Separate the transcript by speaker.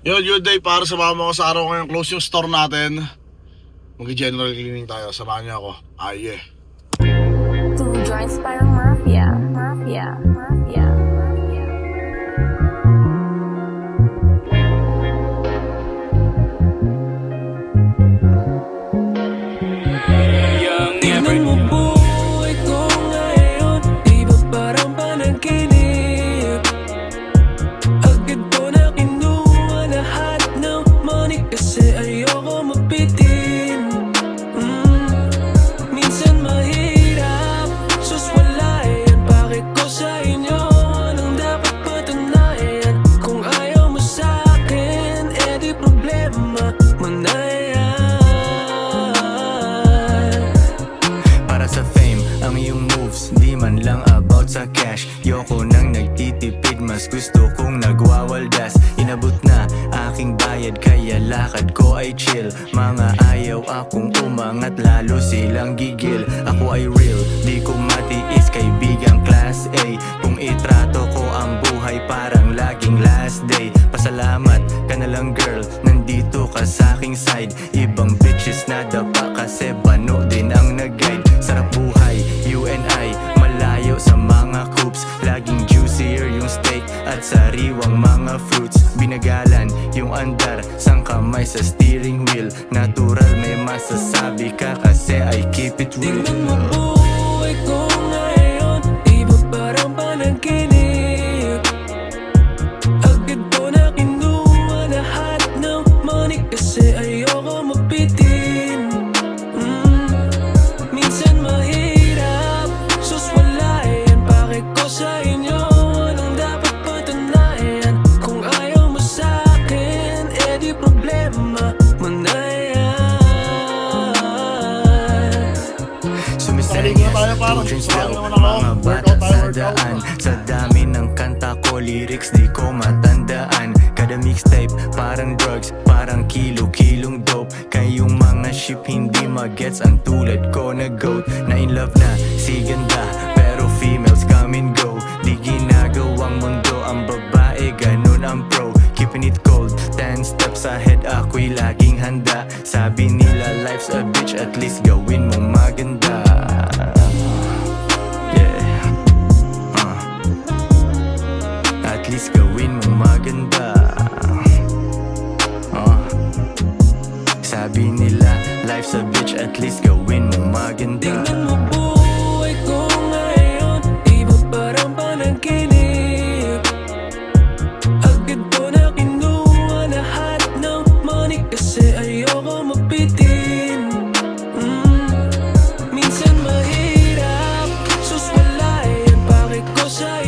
Speaker 1: Yun, good day para sumama ko sa araw ngayon. Close yung store natin. Mag-general cleaning tayo. Samahan niyo ako. Yeah.
Speaker 2: Two joints parang mafia. Mafia. Mafia. Mafia.
Speaker 3: Tingnan mo buhay ko ngayon, di ba parang panaginip? Agad ko na kinuha lahat ng money kasi ayoko mapitin. Minsan mahirap, sus wala yan. Bakit ko sa inyo anong dapat patunayan? Kung ayaw mo sa'kin, di problema mo na yan.
Speaker 4: Para sa fame, ang iyong moves, di man lang about sa cash. Yoko nang nagtitipid, mas gusto kong nagwawaldas. Inabot na aking bayad, kaya lakad ko ay chill. Mga ayaw akong umangat, lalo silang gigil. Ako ay real, di ko matiis, kaibigang class A. Kung itrato ko ang buhay parang laging last day. Pasalamat ka na lang girl, nandito ka sa aking side. Ibang bitches na dapa kasi bano din ang nag-guide. Sarap buhay, you and I, malayo sa mga coops. Laging juicier yung steak at sariwang mga fruits. Binagalan yung andar, sang kamay sa steering wheel. Natural may masasabi ka kasi I keep it real.
Speaker 3: Tingnan mo buhay ko ngayon, di ba parang panaginip? Agad ko na kinuha lahat ng money kasi ayoko mapitin. Minsan mahirap, sus wala yan. Bakit ko sa inyo anong dapat patunayan? Kung ayaw mo sa'kin, di problema mo na yan.
Speaker 4: Sumisenyas,
Speaker 1: Tayo, parang.
Speaker 4: two drinks
Speaker 1: Samahan
Speaker 4: daw,
Speaker 1: naman ako.
Speaker 4: mga bata
Speaker 1: Workout tayo,
Speaker 4: sa
Speaker 1: workout.
Speaker 4: daan. Sa dami ng kanta ko, lyrics di ko matandaan. Kada mixtape, parang drugs, parang kilo-kilong dope. Kayong mga ship hindi magets ang tulad ko na goat. Na in love na, si ganda, pero females come and go. Di ginagawang mundo ang babae, ganun ang pro. Keeping it cold, 10 steps ahead, ako'y laging handa. Sabi nila life's a bitch, at least gawin mong maganda. At least gawin mong maganda. Sabi nila life's a bitch, at least gawin mong maganda.
Speaker 3: Tingnan mo buhay ko ngayon, di ba parang panaginip? Agad ko na kinuha lahat ng money kasi ayoko mapitin. Minsan mahirap, sus wala yan. Bakit ko sa